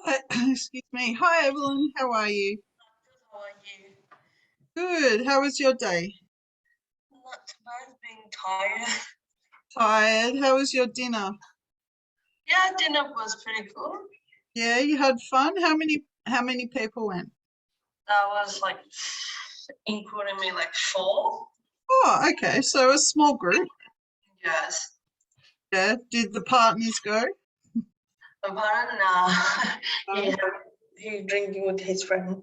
Hi, excuse me. Hi, Evelyn. How are you? How are you? Good. How was your day? Not too bad, being tired. Tired. How was your dinner? Yeah, dinner was pretty cool. Yeah, you had fun. How many people went? That was like, including me, like four. Oh, okay. So a small group. Yes. Yeah. Did the partners go? My partner now, he No. he drinking with his friend.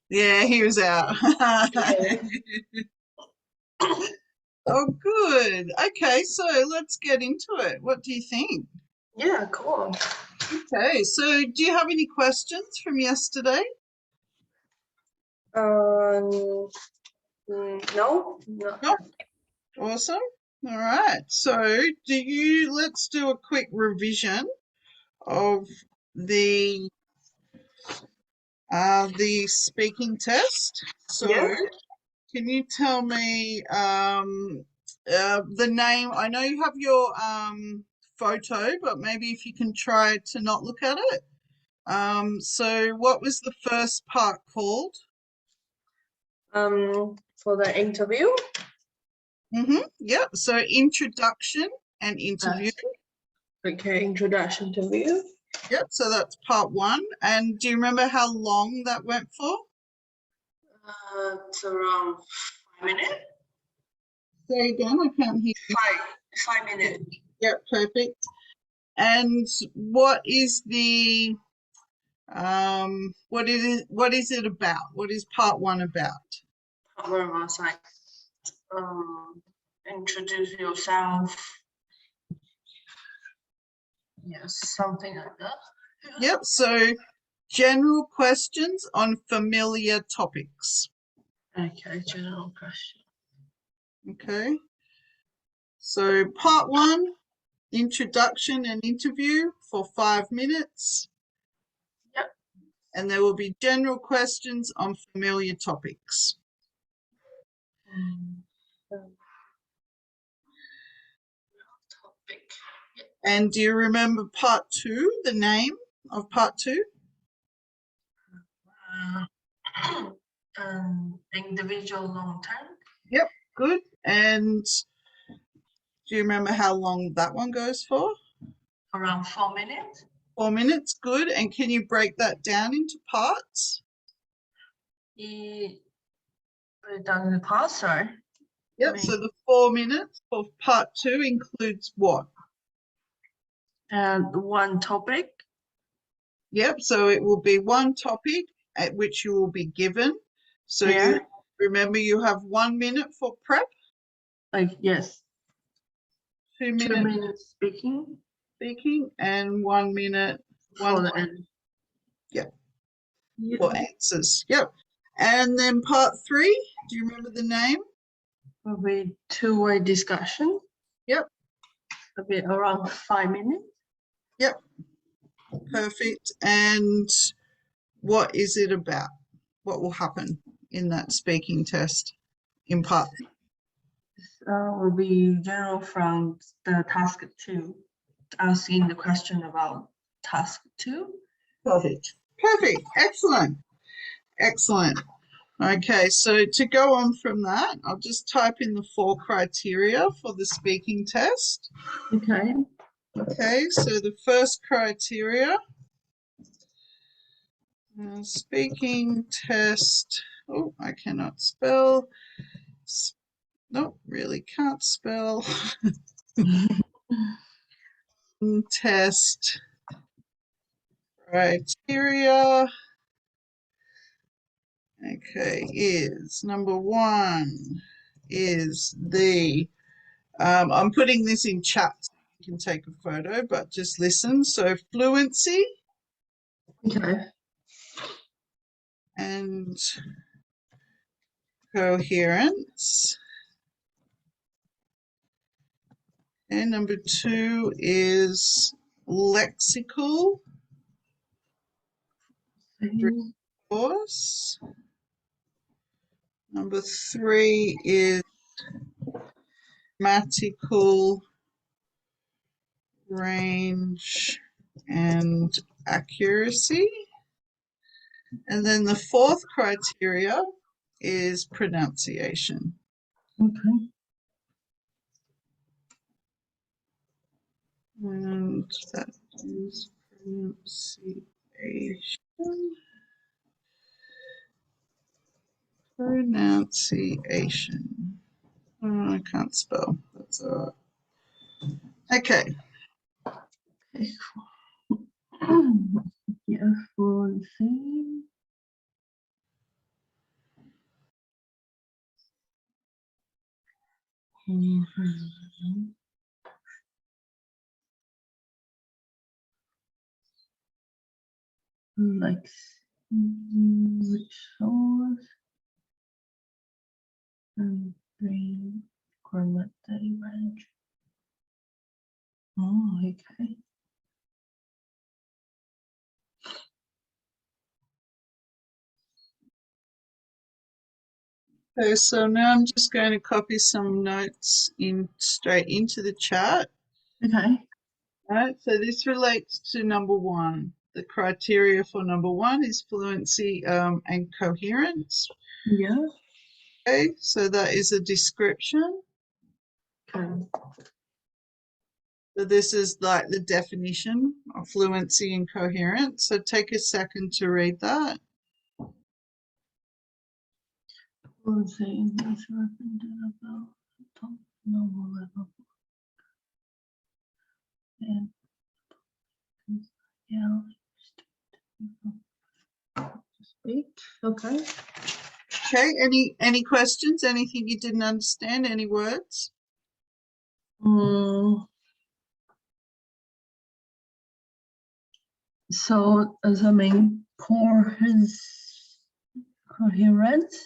Yeah, he was out. Yeah. Oh, good. Okay, so let's get into it. What do you think? Yeah, cool. Okay, so do you have any questions from yesterday? No, no. No. Awesome. All right. So let's do a quick revision of the the speaking test. Yeah. So can you tell me the name? I know you have your photo, but maybe if you can try to not look at it. So what was the first part called? For the interview. Yep. So introduction and interview. Okay, introduction to view. Yep, so that's part one. And do you remember how long that went for? It's around 5 minutes. Say again, I can't hear you. 5 minutes. Yep, perfect. And what is it about? What is part one about? Where was I? Introduce yourself. Yes, something like that. Yep, so general questions on familiar topics. Okay, general question. Okay. So part one, introduction and interview for 5 minutes. Yep. And there will be general questions on familiar topics. Topic. Yep. And do you remember part two, the name of part two? Individual long term. Yep, good. And do you remember how long that one goes for? Around 4 minutes. 4 minutes, good. And can you break that down into parts? Put it down in the past, sorry. Yep, so the 4 minutes for part two includes what? And one topic. Yep, so it will be one topic at which you will be given. So Yeah. you remember you have 1 minute for prep, Yes. 2 2 minutes minutes speaking. speaking, and 1 minute For the end. Yep. Yeah. For answers. Yep. And then part three, do you remember the name? Will be two-way discussion. Yep. Will be around 5 minutes. Yep. Perfect. And what is it about? What will happen in that speaking test in part? Will be general from the task 2, asking the question about task 2. Perfect. Perfect. Excellent. Excellent. Okay, so to go on from that, I'll just type in the 4 criteria for the speaking test. Okay. Okay, so the first criteria, speaking test. Oh, I cannot spell. Nope, really can't spell. Test criteria. Okay, is number 1 is the, I'm putting this in chat so you can take a photo, but just listen. So fluency. Okay. And coherence. And number 2 is lexical course. Number 3 is grammatical range and accuracy. And then the fourth criteria is pronunciation. Okay. And that is pronunciation. Pronunciation. Oh, I can't spell. That's all right. Okay. Okay. Yeah, fluency. Mhm. Like which source and brain grammatic range. Oh, okay. Okay, so now I'm just going to copy some notes in straight into the chat. Okay. Right, so this relates to number one. The criteria for number one is fluency and coherence. Yeah. Okay, so that is a description. Okay. So this is like the definition of fluency and coherence. So take a second to read that. Fluency English represented about top normal level and yeah. Speak. Okay. Okay, any questions? Anything you didn't understand? Any words? So as a main core is coherence.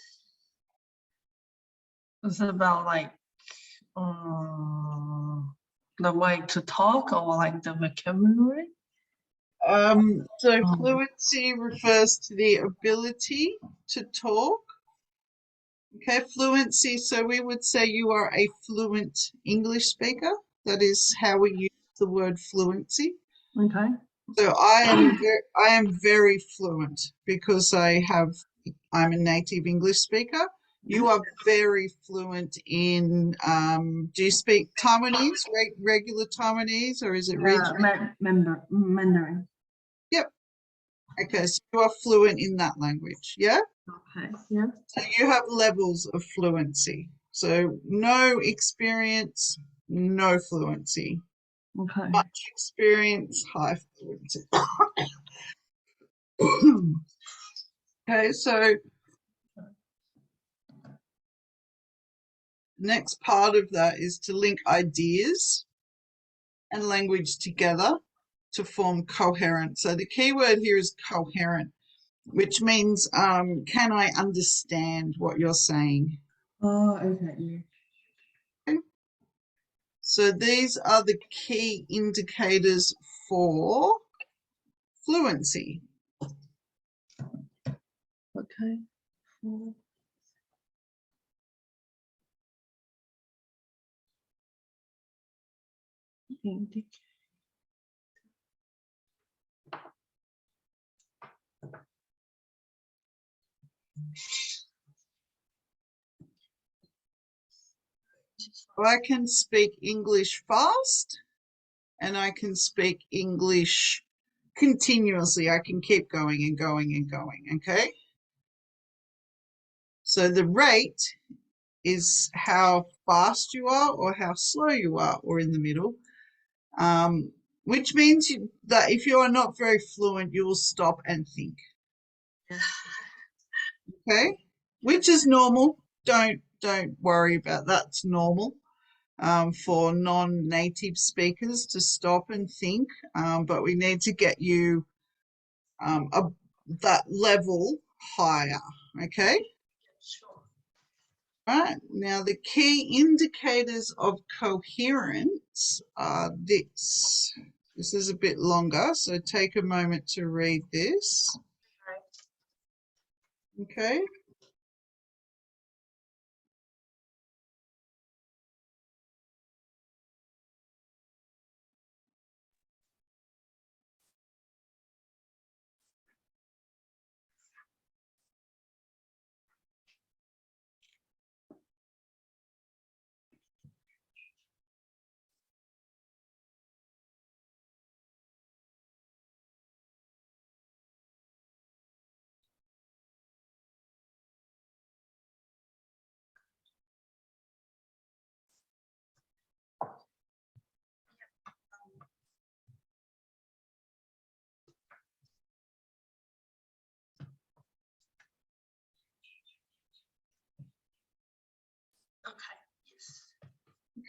It's about like the way to talk or like the vocabulary. So Um, fluency refers to the ability to talk. Okay, fluency. So we would say you are a fluent English speaker. That is how we use the word fluency. okay. So I am very fluent because I'm a native English speaker. You are very fluent in, do you speak Taiwanese, regular Taiwanese, or is it Yeah, regional? Mandarin. Yep. Okay, so you are fluent in that language. Yeah. Okay. Yeah. So you have levels of fluency. So no experience, no fluency. Okay. Much experience, high fluency. Okay, so next part of that is to link ideas and language together to form coherent. So the key word here is coherent, which means can I understand what you're saying? Oh, okay. Okay. So these are the key indicators for fluency. Okay. Indicate. I can speak English fast and I can speak English continuously. I can keep going and going and going. Okay. So the rate is how fast you are or how slow you are, or in the middle, which means that if you are not very fluent, you will stop and think. Okay. Which is normal. Don't worry about that. It's normal. For non-native speakers to stop and think, but we need to get you that level higher. Okay. Right. Now the key indicators of coherence are this. This is a bit longer, so take a moment to read this. Okay.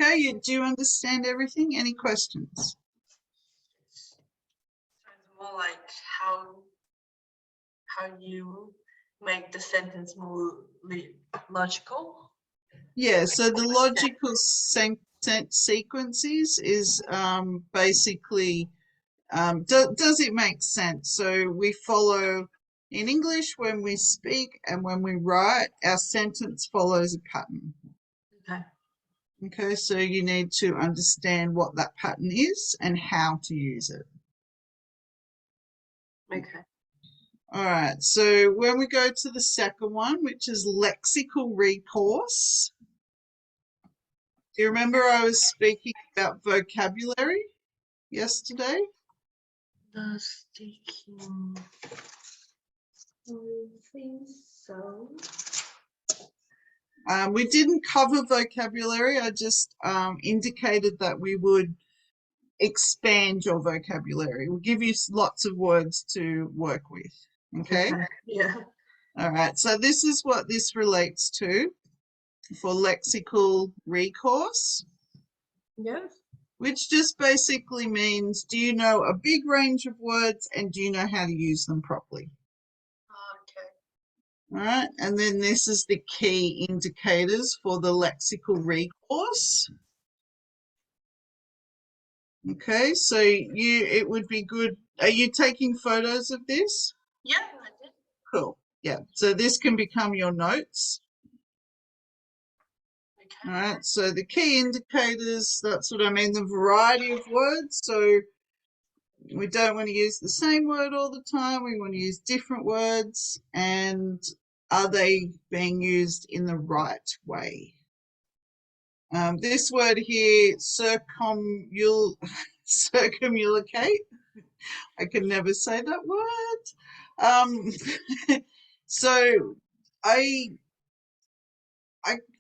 Okay, do you understand everything? Any questions? So it's more like how you make the sentence more logical. Yeah, so the logical sequences is basically does it make sense? So we follow in English when we speak and when we write, our sentence follows a pattern. Okay. Okay, so you need to understand what that pattern is and how to use it. Okay. All right, so when we go to the second one, which is lexical recourse, do you remember I was speaking about vocabulary yesterday? The sticking. I think so. We didn't cover vocabulary. I just indicated that we would expand your vocabulary. We'll give you lots of words to work with. Okay. Okay. Yeah. All right. So this is what this relates to for lexical recourse, Yes. which just basically means, do you know a big range of words and do you know how to use them properly? Okay. All right. And then this is the key indicators for the lexical recourse. Okay, so it would be good. Are you taking photos of this? Yeah, I did. Cool. Yeah. So this can become your notes. All Okay. right. So the key indicators, that's what I mean, the variety of words. So we don't want to use the same word all the time. We want to use different words. And are they being used in the right way? This word here, circumulocate. I can never say that word. Um, so I,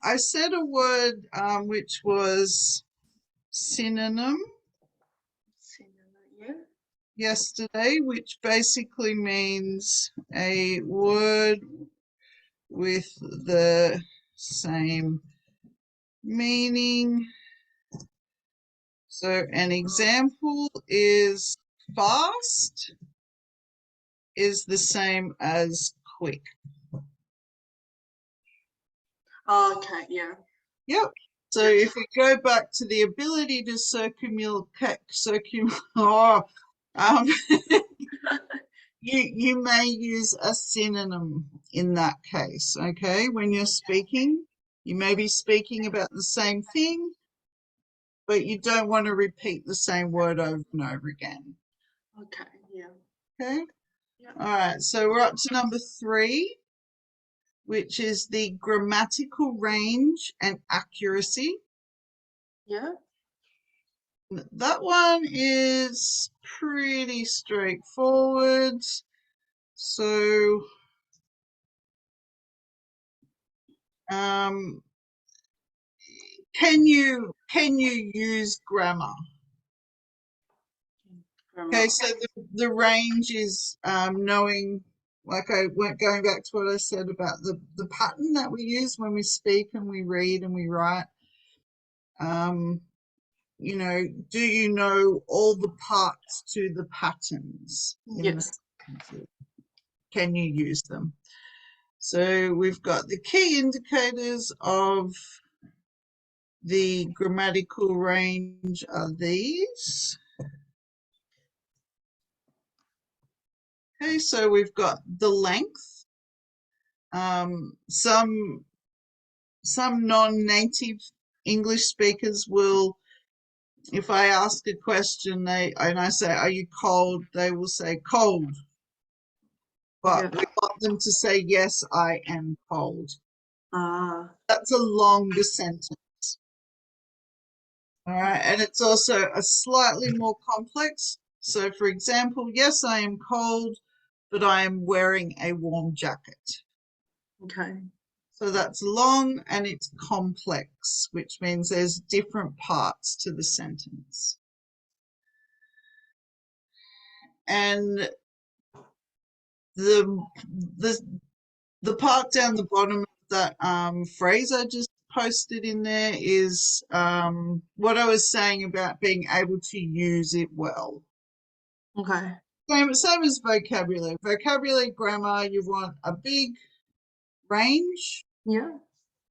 I said a word which was synonym Yeah. yesterday, which basically means a word with the same meaning. So an example is fast is the same as quick. Okay. Yeah. Yep. So Yeah. if we go back to the ability to oh, um, you may use a synonym in that case. Okay, when you're speaking, you may be speaking about the same thing, but you don't want to repeat the same word over and over again. Okay. Yeah. Okay. Yeah. All right. So we're up to number 3, which is the grammatical range and accuracy. Yeah. That one is pretty straightforward. So, um, can you use grammar? Okay, Grammar. so the range is knowing, like I went going back to what I said about the pattern that we use when we speak and we read and we write. Um, do you know all the parts to the patterns in the Yes. sentences? Can you use them? So we've got the key indicators of the grammatical range are these. Okay, so we've got the length. Some non-native English speakers will, if I ask a question, and I say, "Are you cold?" They will say cold. But Yeah. we want them to say, "Yes, I am cold." Ah. That's a longer sentence. All right, and it's also a slightly more complex. So, for example, yes, I am cold, but I am wearing a warm jacket. Okay. So that's long and it's complex, which means there's different parts to the sentence. And the the part down the bottom of that phrase I just posted in there is what I was saying about being able to use it well. Okay. Same as vocabulary. Vocabulary, grammar, you want a big range. Yeah.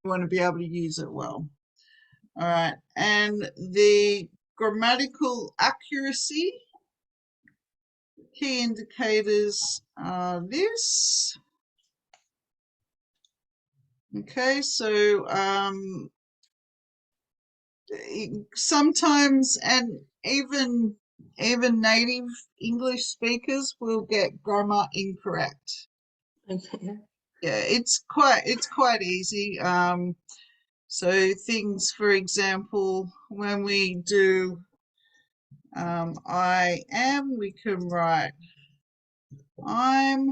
You want to be able to use it well. All right. And the grammatical accuracy, key indicators are this. Okay, so sometimes, and even native English speakers will get grammar incorrect. Okay. Yeah, it's quite easy. So things, for example, when we do I am, we can write I'm,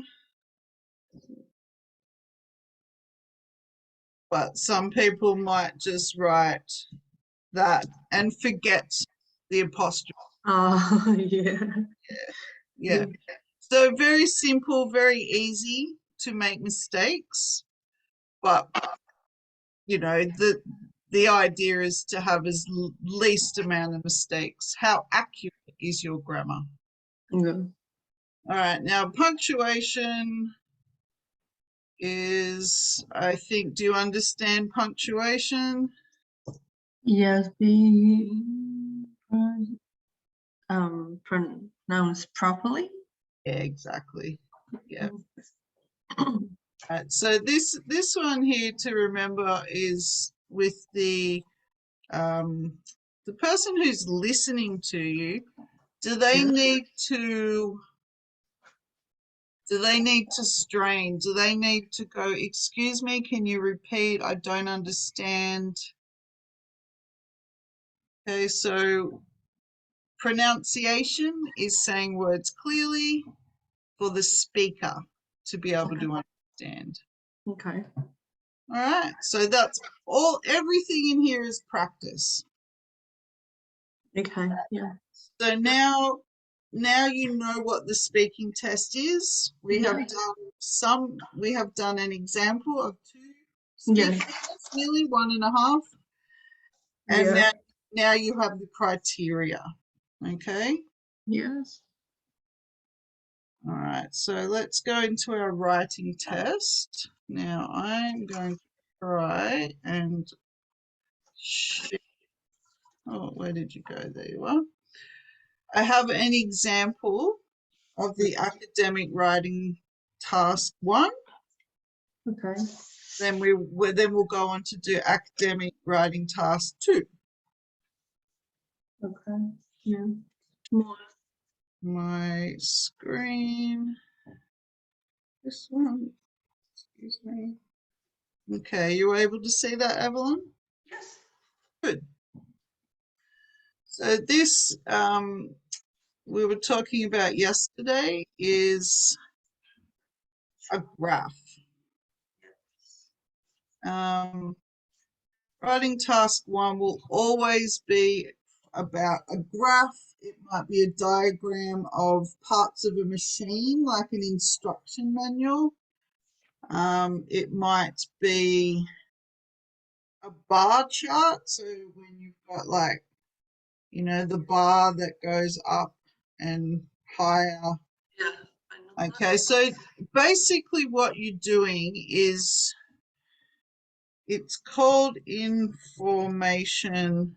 but some people might just write that and forget the apostrophe. Yeah. Yeah. So very simple, very easy to make mistakes, but the idea is to have as least amount of mistakes. How accurate is your grammar? Yeah. All right, now punctuation is, I think, do you understand punctuation? Yes, being pronounced properly. Yeah, exactly. Yeah. Mm. Right, so this one here to remember is with the person who's listening to you. Do they Yeah. need to strain? Do they need to go, excuse me, can you repeat? I don't understand. Okay, so pronunciation is saying words clearly for the speaker to be able to understand. Okay. All right, so that's everything in here is practice. Okay. Yeah. So now you know what the speaking test is. We have done an example of 2 speaking Yes. tests, nearly 1.5, and Yeah. now you have the criteria. Okay. Yes. All right, so let's go into our writing test. Now I'm going to try and share. Oh, where did you go? There you are. I have an example of the academic writing task 1. Okay. Then we'll go on to do academic writing task 2. Okay. Yeah. More. My screen, this one, excuse me. Okay, you were able to see that, Evelyn? Yes. Good. So this we were talking about yesterday is a graph. Um, Writing task 1 will always be about a graph. It might be a diagram of parts of a machine, like an instruction manual. It might be a bar chart. So when you've got the bar that goes up and higher. Yeah. I know Okay, so basically what you're doing is it's called information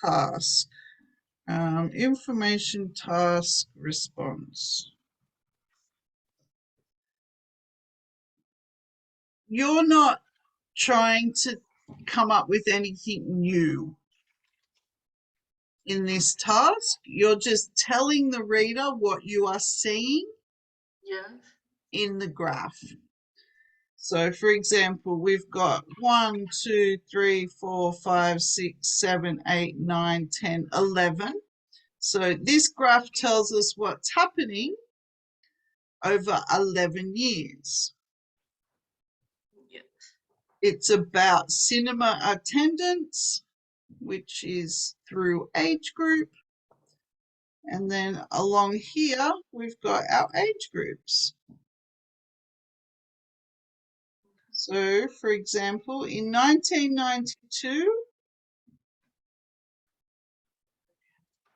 task. Information task response. You're not trying to come up with anything new in this task. You're just telling the reader what you are seeing Yes. in the graph. So, for example, we've got 1, 2, 3, 4, 5, 6, 7, 8, 9, 10, 11. So this graph tells us what's happening over 11 years. Yeah. It's about cinema attendance, which is through age group. And then along here, we've got our age groups. So, for example, in 1992,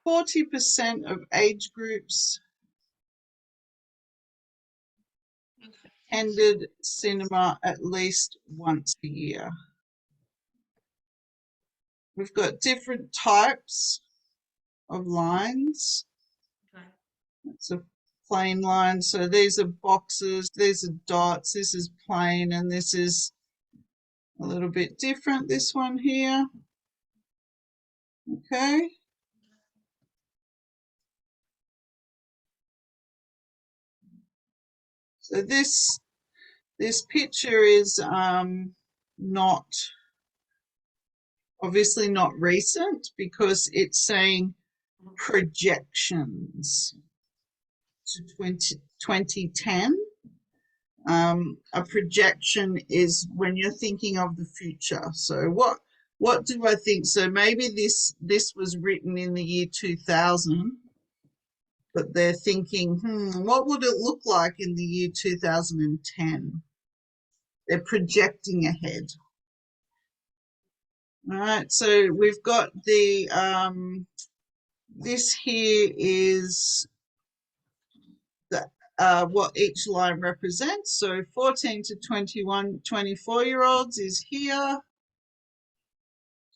40% of age groups attended cinema at least once a year. We've got different types of lines. Okay. It's a plain line. So these are boxes, these are dots, this is plain, and this is a little bit different, this one here. Okay. So this picture is not obviously not recent because it's saying projections to 2010. A projection is when you're thinking of the future. So what do I think? So maybe this was written in the year 2000, but they're thinking, what would it look like in the year 2010? They're projecting ahead. All right, so we've got the this here is the what each line represents. So 14 to 24-year-olds is here.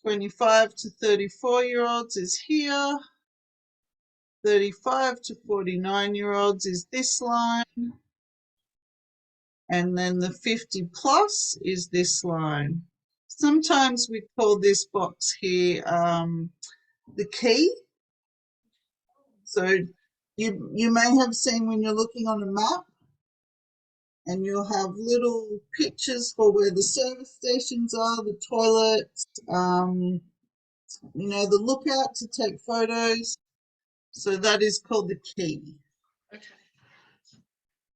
25 to 34-year-olds is here. 35 to 49-year-olds is this line. And then the 50 plus is this line. Sometimes we call this box here the key. So you may have seen when you're looking on a map and you'll have little pictures for where the service stations are, the toilets, the lookout to take photos. So that is called the key. Okay.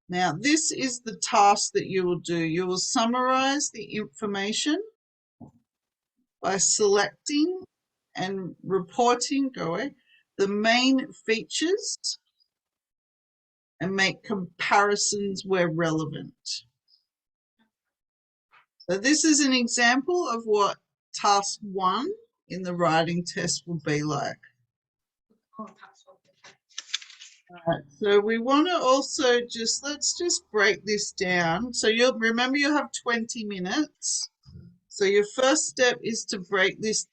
Now, this is the task that you will do. You will summarize the information by selecting and reporting the main features and make comparisons where relevant. So this is an example of what task 1 in the writing test will be like. So we want to also let's just break this down. So you'll remember you have 20 minutes. So your first step is to break this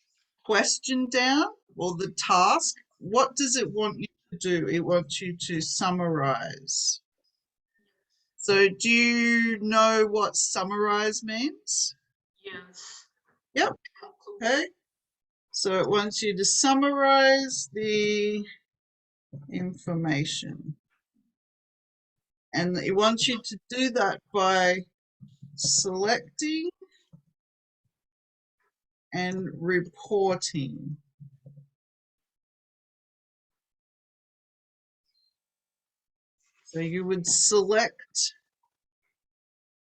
question down or the task. What does it want you to do? It wants you to summarize. So do you know what summarize means? Yes. Yep. Okay. So it wants you to summarize the information. And it wants you to do that by selecting and reporting. So you would select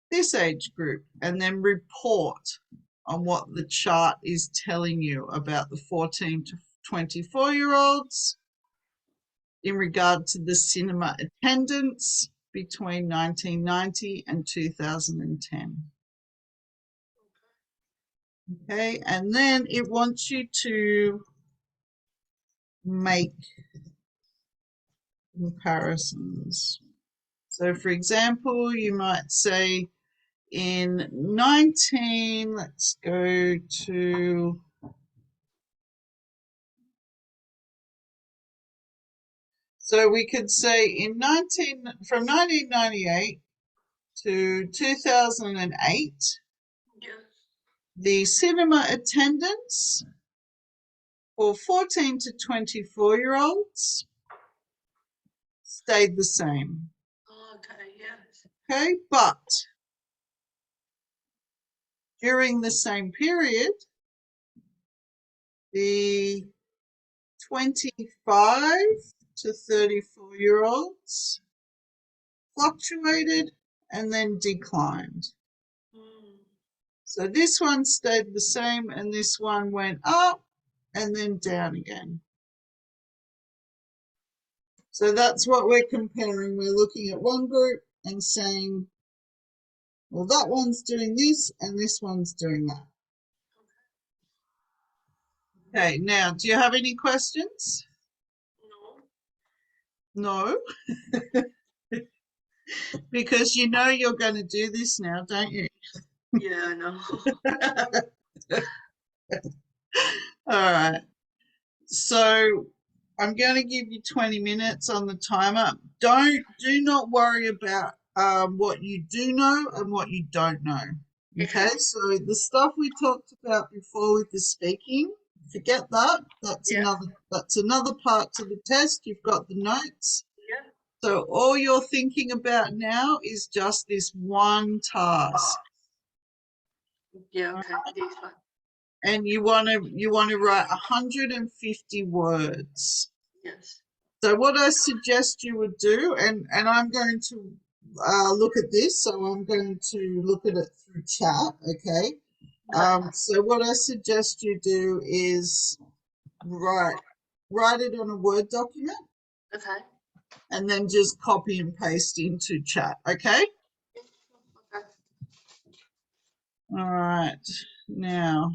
this age group and then report on what the chart is telling you about the 14 to 24-year-olds in regard to the cinema attendance between 1990 and 2010. Okay, and then it wants you to make comparisons. So for example, you might say let's go to so we could say from 1998 to 2008, Yes. the cinema attendance for 14 to 24-year-olds stayed the same. Okay, yes. Okay, but during the same period, the 25 to 34-year-olds fluctuated and then declined. So this one stayed the same and this one went up and then down again. So that's what we're comparing. We're looking at one group and saying Well, that one's doing this and this one's doing that. Okay, now, do you have any questions? No. No, because you know you're going to do this now, don't you? Yeah, I know. All right. So I'm going to give you 20 minutes on the timer. Do not worry about what you do know and what you don't know. Okay, Okay. so the stuff we talked about before with the speaking, forget that. Yeah. That's another part to the test. You've got the notes. Yeah. So all you're thinking about now is just this one task. Yeah, okay. This one. And you want to write 150 words. Yes. So what I suggest you would do, and I'm going to look at this, so I'm going to look at it through chat, okay? Okay. So what I suggest you do is write it on a Word document Okay. and then just copy and paste into chat, okay? Okay. All right. Now,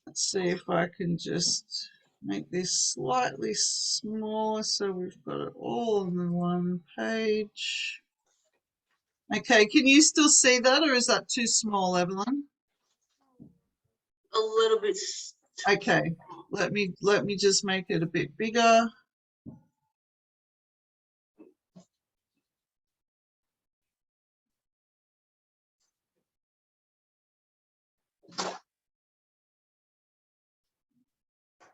let's see if I can just make this slightly smaller so we've got it all on the one page. Okay, can you still see that or is that too small, Evelyn? A little bit. Okay, let me just make it a bit bigger.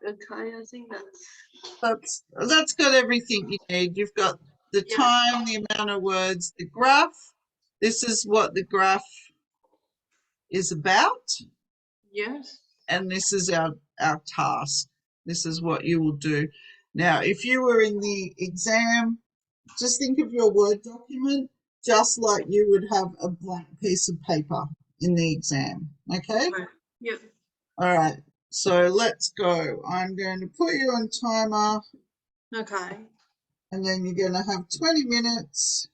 Okay, I think That's got everything you need. You've got the yeah. time, the amount of words, the graph. This is what the graph is about, Yes. and this is our task. This is what you will do. Now, if you were in the exam, just think of your Word document just like you would have a blank piece of paper in the exam. Okay? Okay. Yep. All right. So let's go. I'm going to put you on timer Okay. and then you're going to have 20 minutes.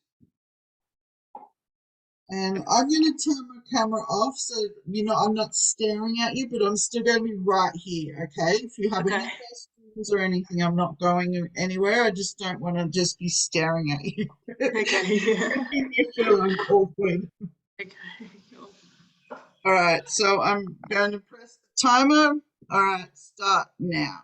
And I'm going to turn my camera off so I'm not staring at you, but I'm still going to be right here. Okay? If you have any Okay. questions or anything, I'm not going anywhere. I just don't want to just be staring at you. Okay. Yeah. Making you feel awkward. Okay. All right, so I'm going to press the timer. All right, start now.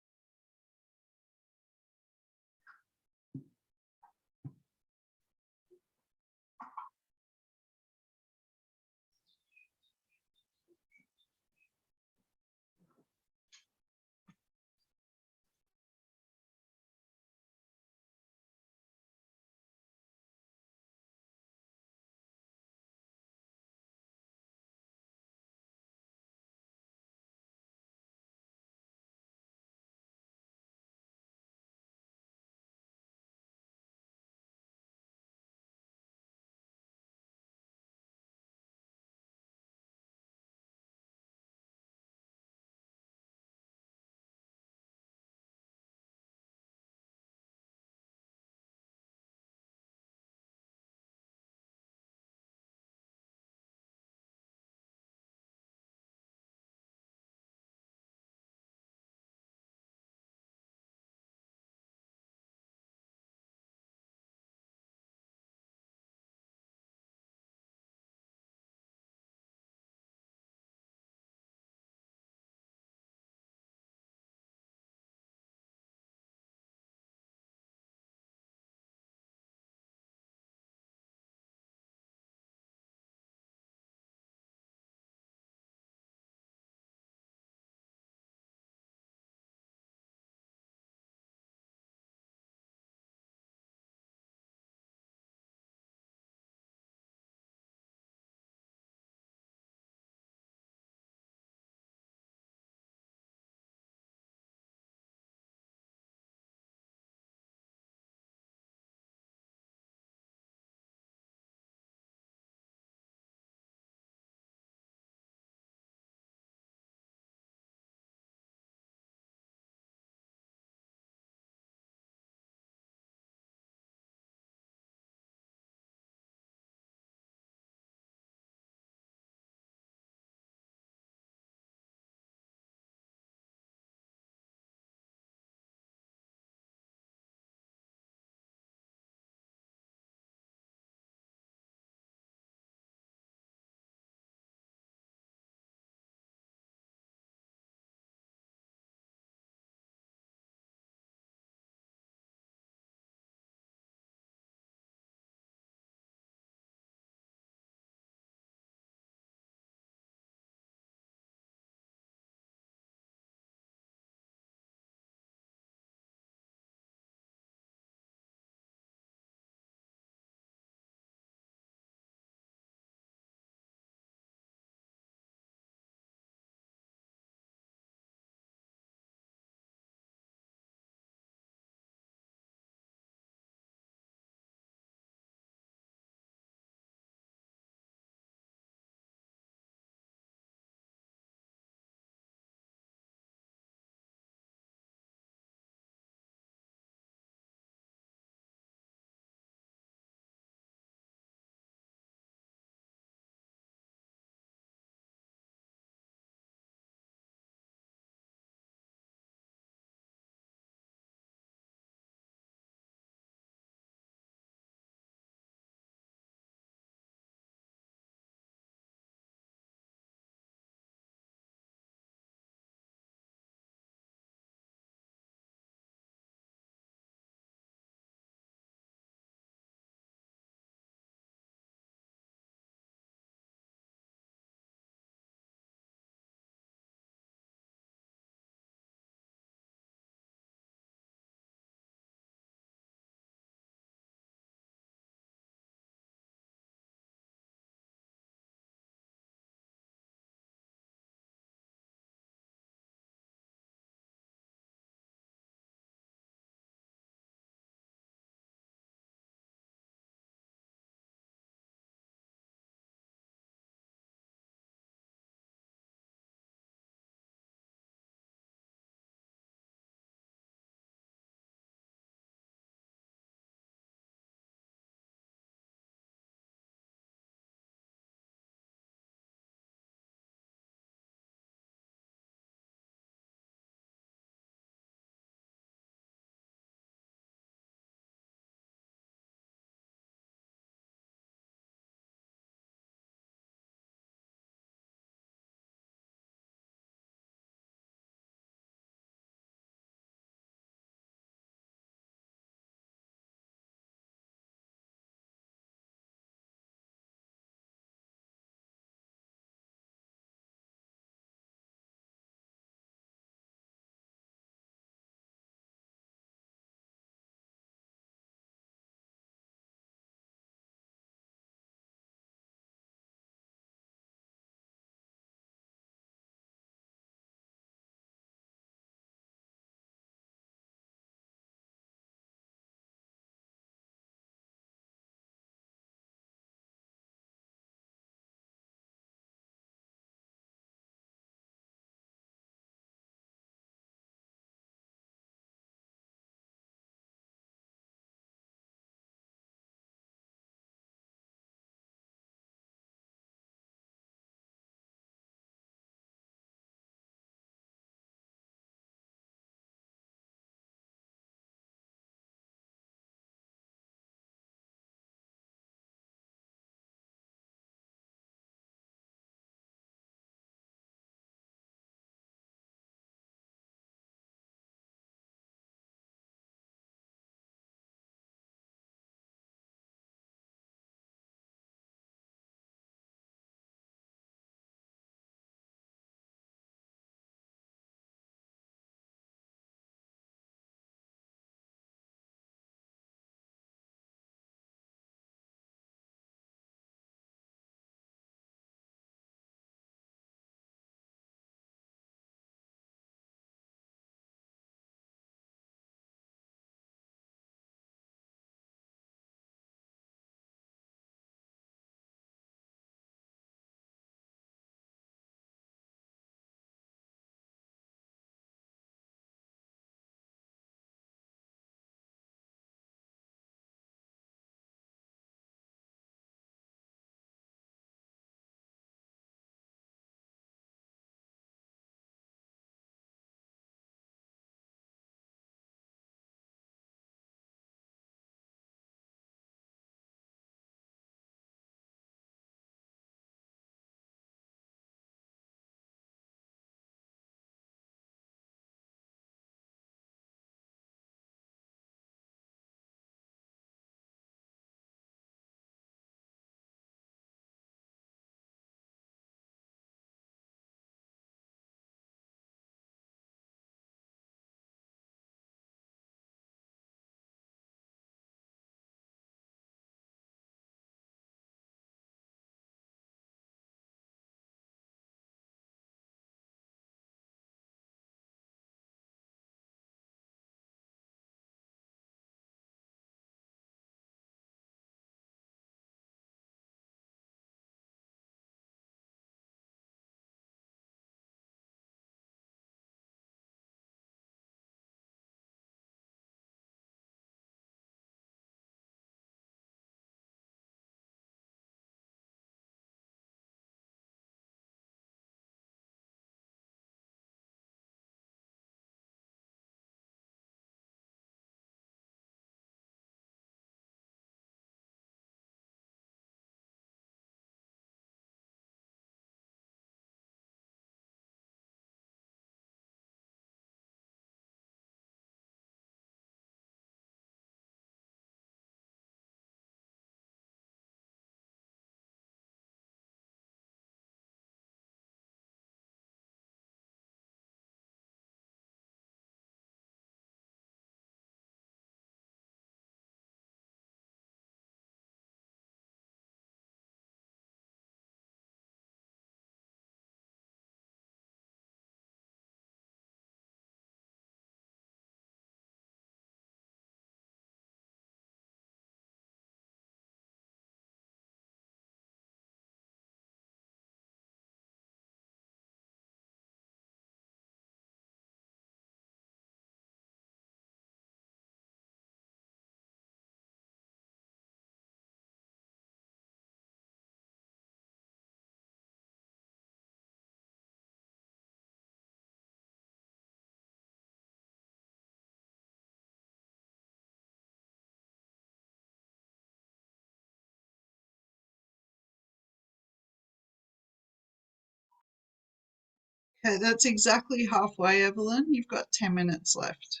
Okay, that's exactly halfway, Evelyn. You've got 10 minutes left.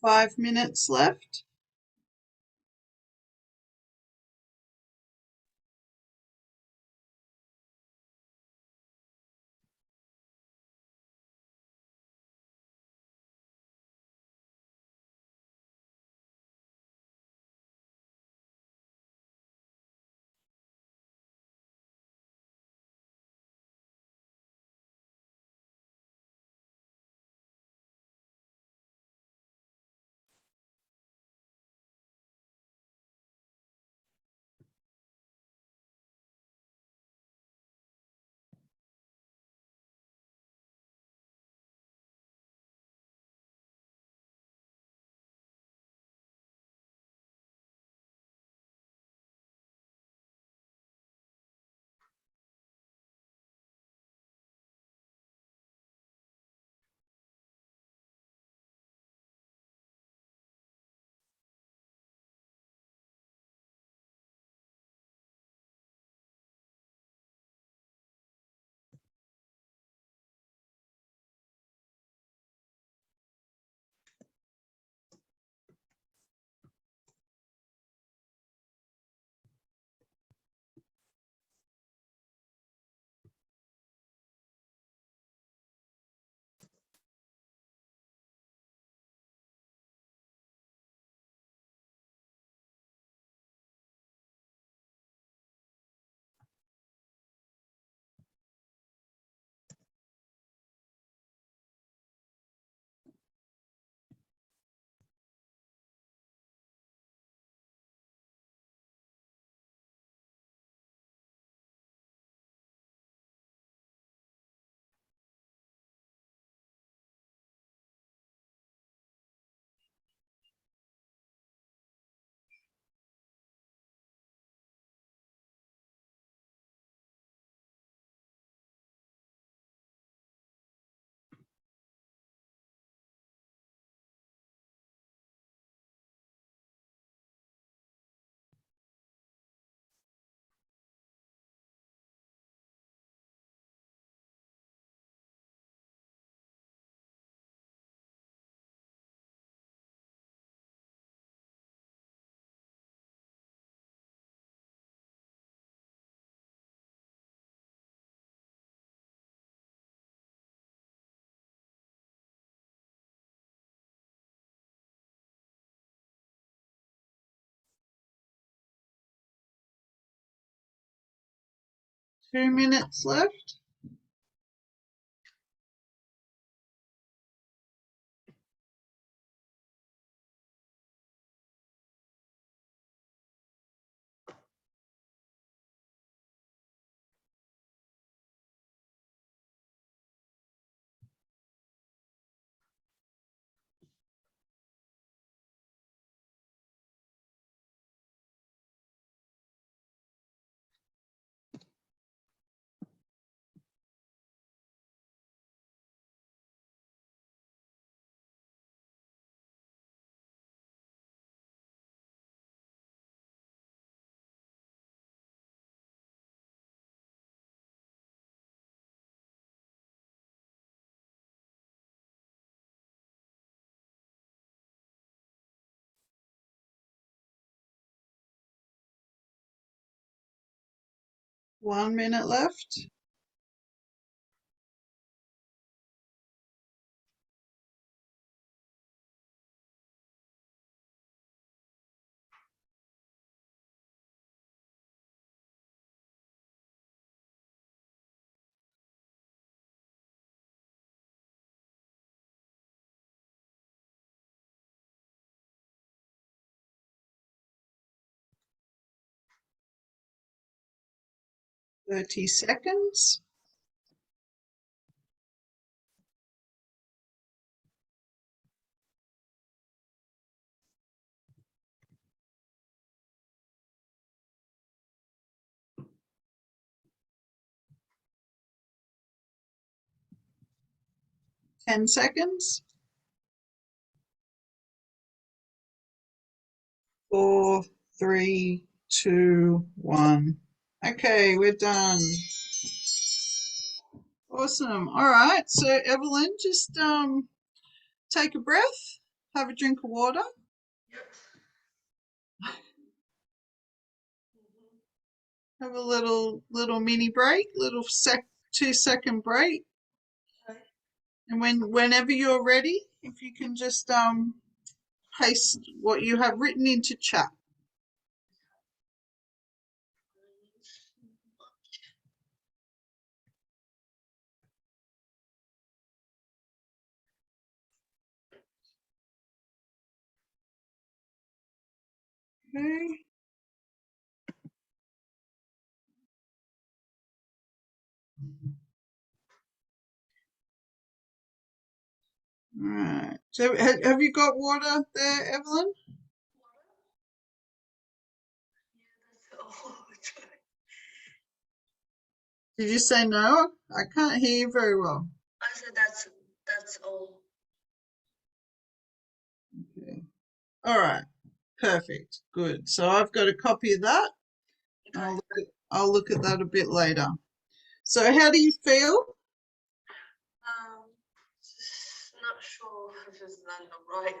5 minutes left. Two minutes left. One minute left. $30. 10 seconds. 4, 3, 2, 1. Okay, we're done. Awesome. All right. So Evelyn, just take a breath. have a drink of water. Have a little mini break, little 2-second break. Okay. And whenever you're ready, if you can just paste what you have written into chat. Okay. All right. So have you got water there, Evelyn? Did you say no? I can't hear you very well. I said that's all. Okay. All right. Perfect. Good. So I've got a copy of that. Okay. I'll look at that a bit later. So how do you feel? Just not sure if it's done right.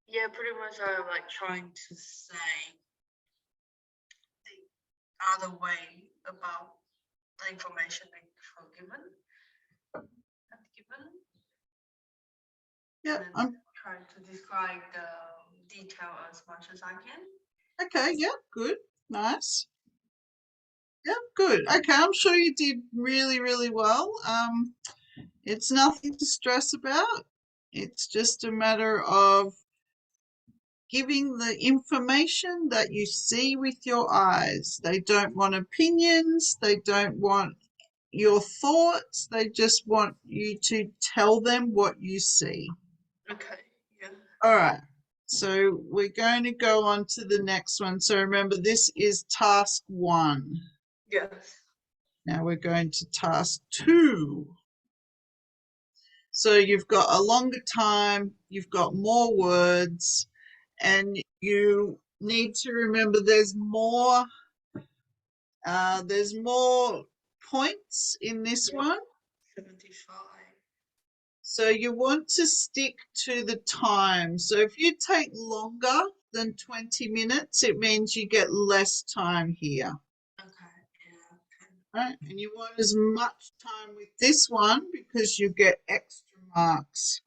Yeah, pretty much I'm like trying to say the other way about the information they were given. Yeah, And then I'm trying to describe the detail as much as I can. okay. Yeah, good. Nice. Yeah, good. Okay, I'm sure you did really, really well. It's nothing to stress about. It's just a matter of giving the information that you see with your eyes. They don't want opinions. They don't want your thoughts. They just want you to tell them what you see. Okay, yeah. All right. So we're going to go on to the next one. So remember, this is task 1. Yes. Now we're going to task 2. So you've got a longer time, you've got more words, and you need to remember there's more points in this one. 75. So you want to stick to the time. So if you take longer than 20 minutes, it means you get less time here. Okay, yeah. Right? And you want as much time with this one because you get extra marks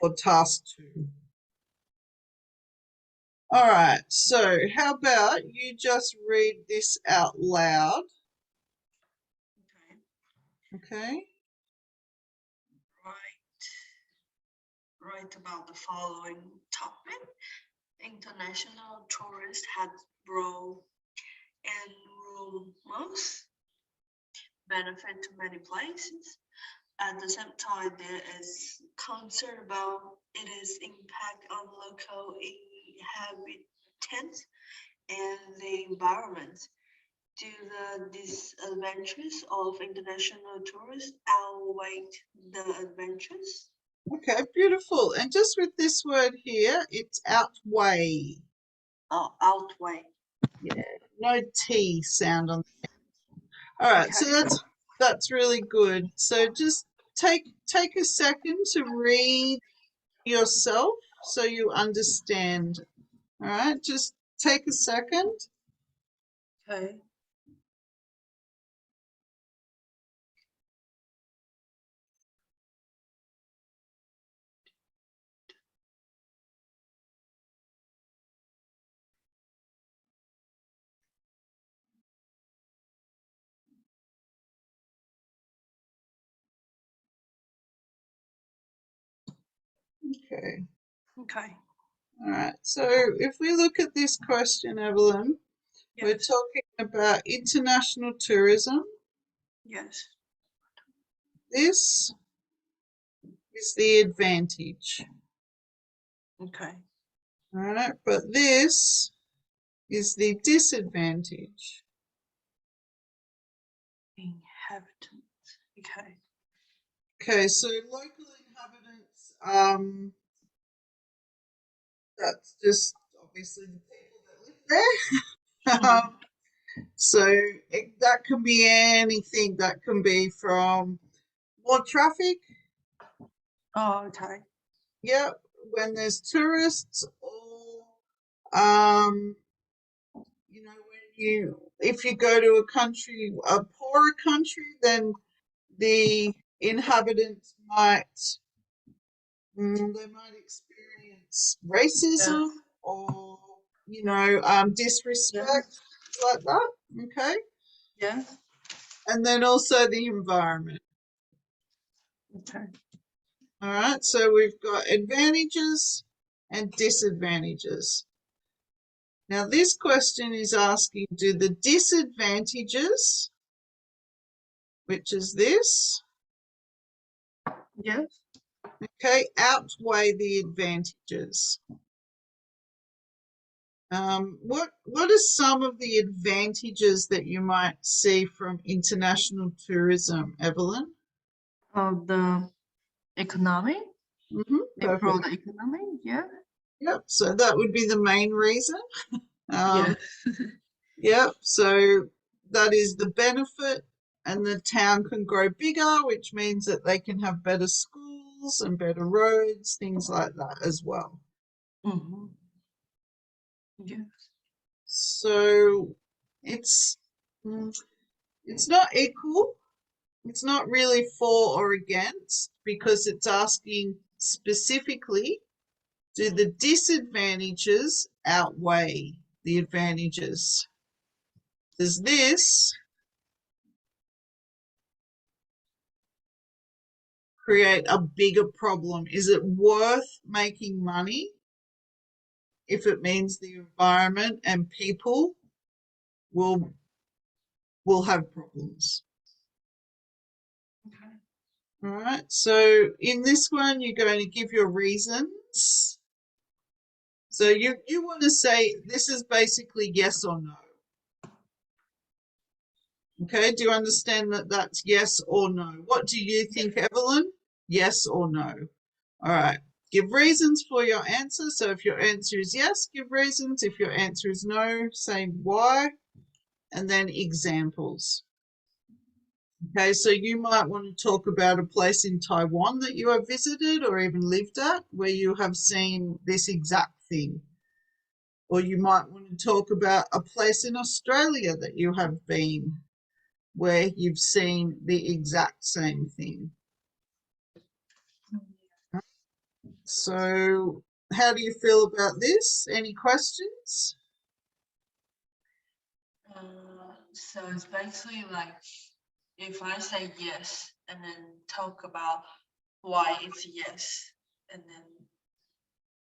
for task 2. All right, so how about you just read this out loud, Okay. okay? Write about the following topic. International tourists had grown enormous benefit to many places. At the same time, there is concern about its impact on local inhabitants and the environment. Do the disadvantages of international tourists outweigh the advantages? Okay, beautiful. And just with this word here, it's outweigh. Oh, outweigh. Yeah, no T sound on. All right, so Okay. that's really good. So just take a second to read yourself so you understand. All right, just take a second. Okay. Okay. Okay. All right. So if we look at this question, Evelyn, we're Yes. talking about international tourism. Yes. This is the advantage. Okay. All right. But this is the disadvantage. Inhabitants. Okay. Okay. So local inhabitants, that's just obviously the people that live there. So that can be anything. That can be from more traffic, Oh, okay. Yeah, when there's tourists or um, if you go to a country, a poorer country, then the inhabitants they might experience Yeah. racism or Yeah. disrespect, things like that. Okay, Yeah. and then also the environment. Okay. All right, so we've got advantages and disadvantages. Now, this question is asking, do the disadvantages, which is this, Yes. okay, outweigh the advantages? What are some of the advantages that you might see from international tourism, Evelyn? The economy. Improve Perfect. the economy. Yeah. Yep. So that would be the main reason. Yeah. Yep. So that is the benefit, and the town can grow bigger, which means that they can have better schools and better roads, things like that as well. Mm-hmm. Yeah. So it's it's not equal. It's not really for or against because it's asking specifically, do the disadvantages outweigh the advantages? Does this create a bigger problem? Is it worth making money if it means the environment and people will will have problems? Okay. All right. So in this one, you're going to give your reasons. So you want to say this is basically yes or no. Okay. Do you understand that that's yes or no? What do you Yeah. think, Evelyn? Yes or no? All right. Give reasons for your answer. So if your answer is yes, give reasons. If your answer is no, say why, and then examples. Okay, so you might want to talk about a place in Taiwan that you have visited or even lived at where you have seen this exact thing. Or you might want to talk about a place in Australia that you have been where you've seen the exact same thing. So, how do you feel about this? Any questions? So it's basically like if I say yes and then talk about why it's yes, and then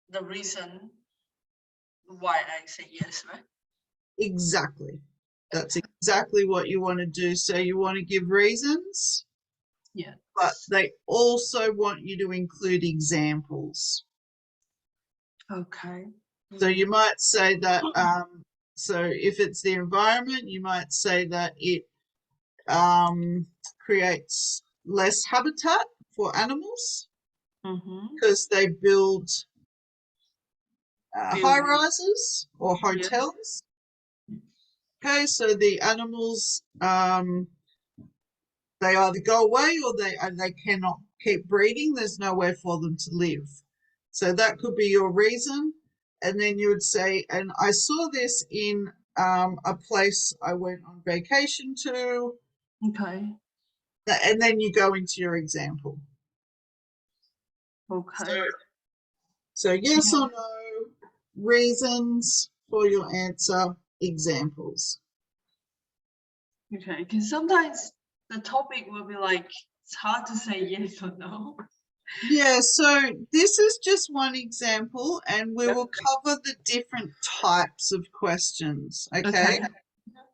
the reason why I say yes, right? Exactly. That's Okay. exactly what you want to do. So, you want to give reasons, but Yes. they also want you to include examples. Okay. So, Yeah. you might say that, so if it's the environment, you might say that it um, creates less habitat for animals Mm-hmm. because they build high Building. rises or Yeah. hotels. Okay, so the animals they either go away or they cannot keep breeding. There's nowhere for them to live. So that could be your reason. And then you would say, and I saw this in a place I went on vacation to, Okay. and then you go into your example. So, Okay. so yes Yeah. or no, reasons for your answer, examples. Okay. Because sometimes the topic will be like it's hard to say yes or no. Yeah, so this is just one example, and we will cover the different types of questions. Okay, Okay.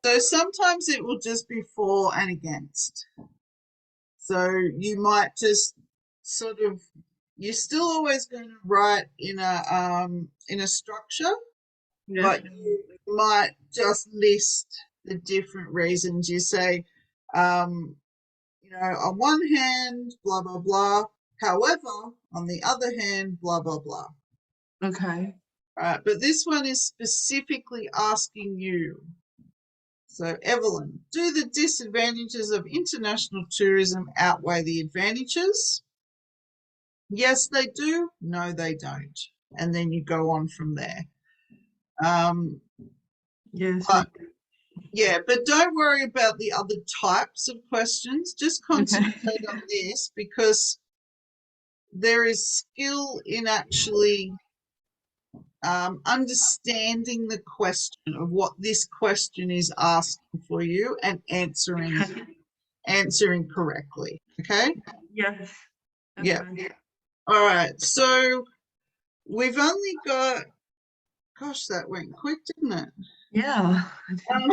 so sometimes it will just be for and against. So you might just sort of, you're still always going to write in a structure, Yeah. but you might just list the different reasons. You say, um, on one hand, blah, blah, blah. However, on the other hand, blah, blah, blah. Okay. All right, but this one is specifically asking you. So, Evelyn, do the disadvantages of international tourism outweigh the advantages? Yes, they do. No, they don't. And then you go on from there. Um, Yes, I but yeah, but don't worry about the other types of questions. Just okay. concentrate on this because there is skill in actually understanding the question of what this question is asking for you and answering correctly. Okay. Yes. Yeah. Okay. All right. So we've only got. Gosh, that went quick, didn't it? Yeah. Um,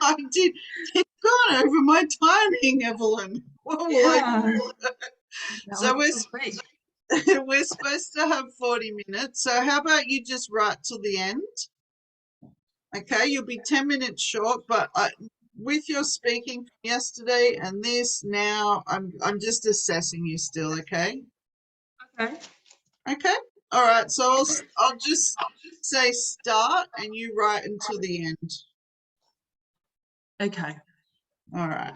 I did. It's gone over my timing, Evelyn. What will I Yeah. do? That So was we're so quick. we're supposed to have 40 minutes. So how about you just write till the end? Okay, you'll be 10 minutes short, but with your speaking from yesterday and this now, I'm just assessing you still. Okay. Okay. Okay. All right. So I'll just say start and you write until the end. Okay. All right.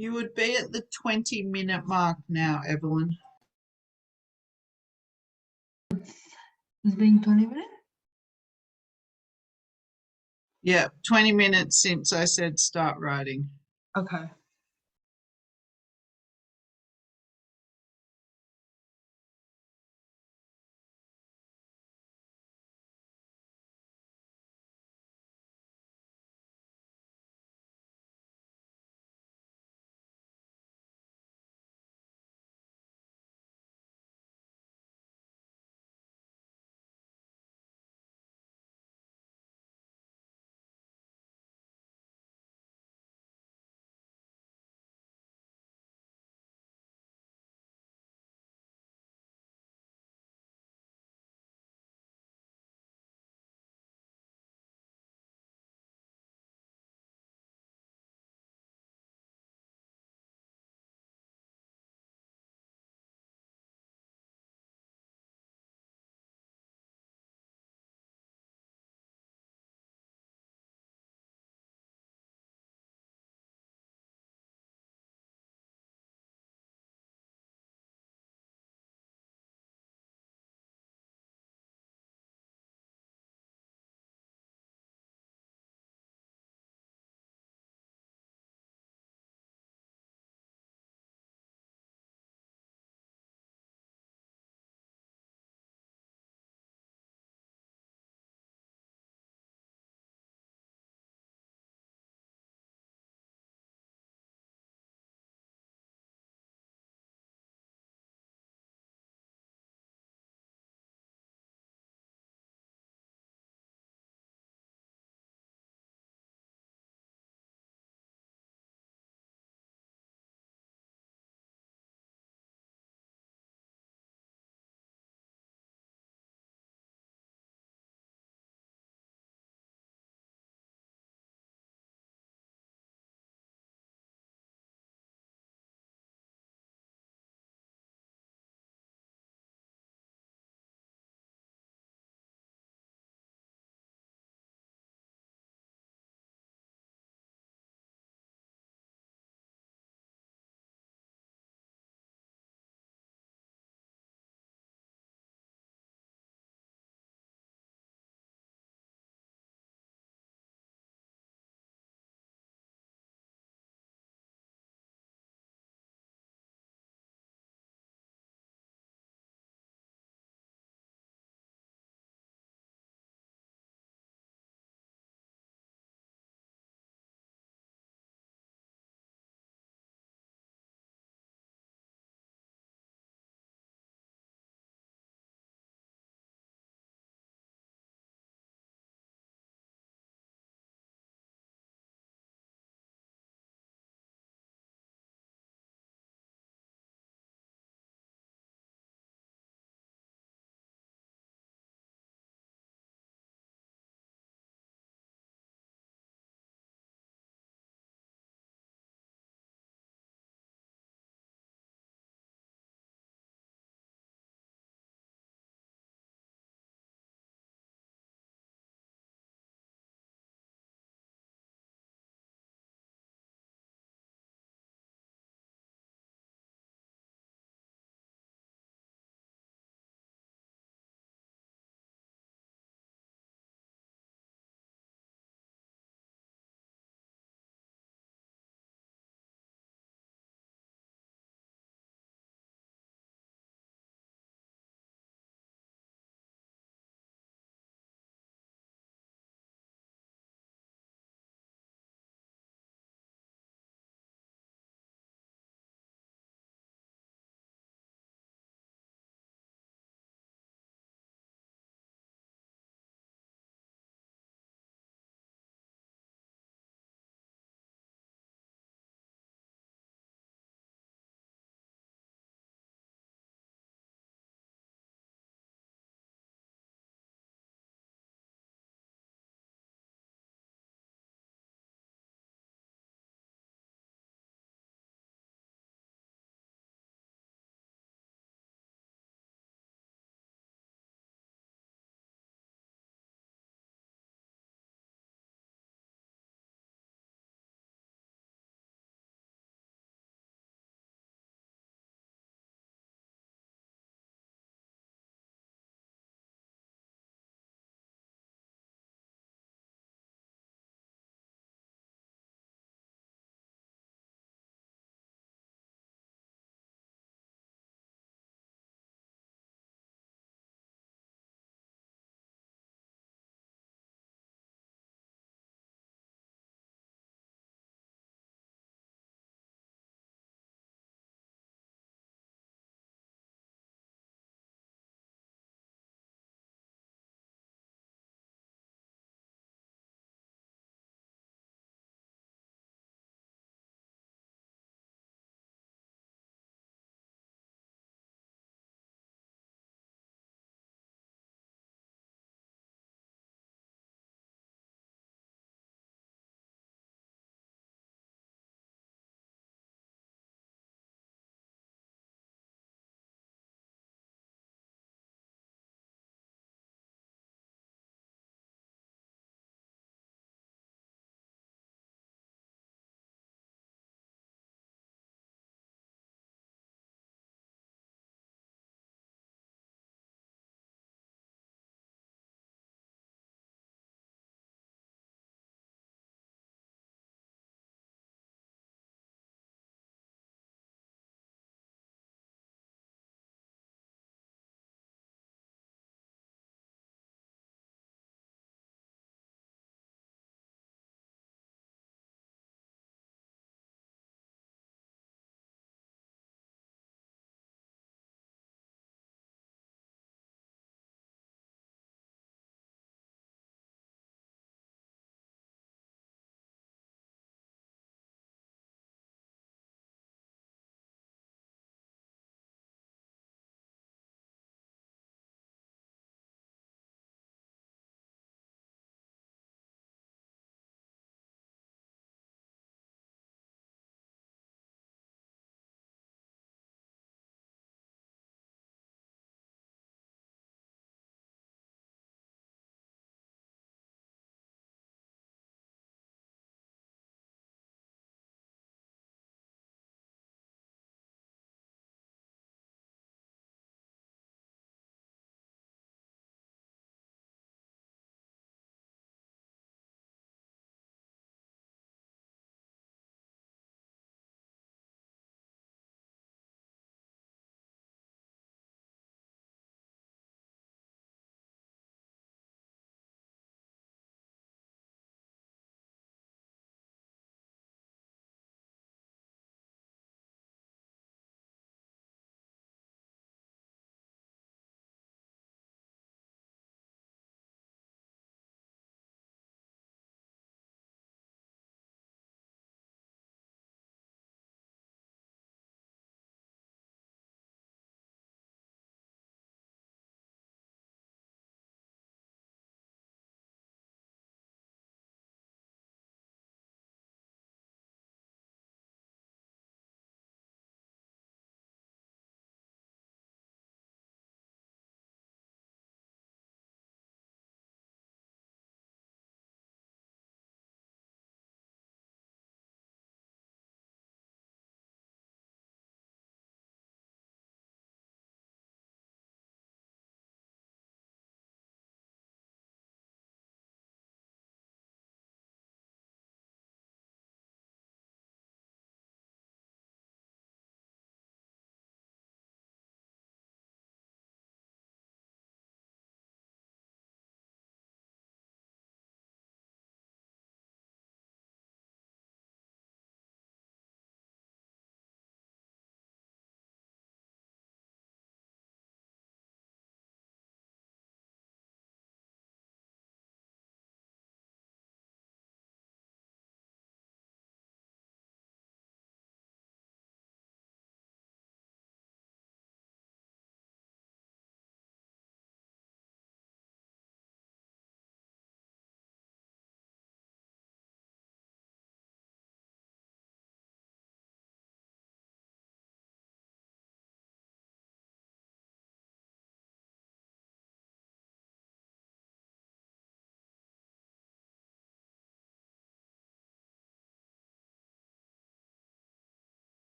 You would be at the 20-minute mark now, Evelyn. It's been 20 minutes? Yeah, 20 minutes since I said start writing. Okay.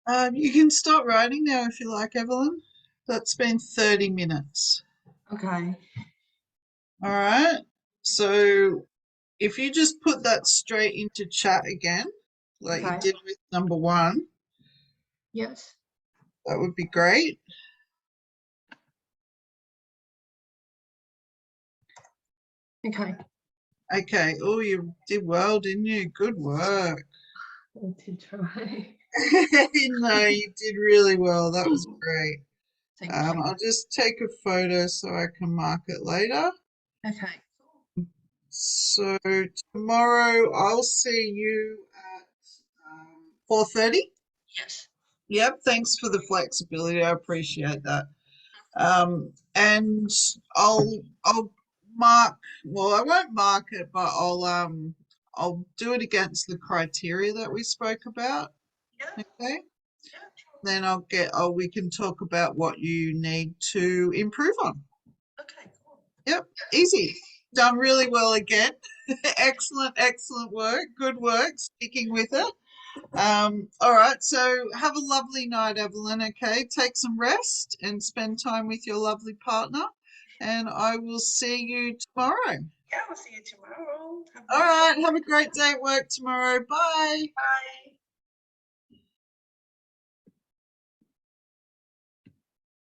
You can start writing now if you like, Evelyn. That's been 30 minutes. Okay. All right. So if you just put that straight into chat again, like you Okay. did with number one, Yes. that would be great. Okay. Okay. Oh, you did well, didn't you? Good work. I did try. No, you did really well. That was great. Thank you. I'll just take a photo so I can mark it later. Okay. So tomorrow I'll see you at 4:30. Yes. Yep, thanks for the flexibility. I appreciate that. And I'll mark, well, I won't mark it, but I'll do it against the criteria that we spoke about. Yeah. Okay. Yeah. Sure. Then we can talk about what you need to improve on. Okay. Cool. Yep, easy. Done really well again. Excellent, excellent work. Good work sticking with it. All right, so have a lovely night, Evelyn. Okay, take some rest and spend time with your lovely partner. And I will see you tomorrow. Yeah. We'll see you tomorrow. Have a All nice right, day. have a great day at work tomorrow. Bye. Bye.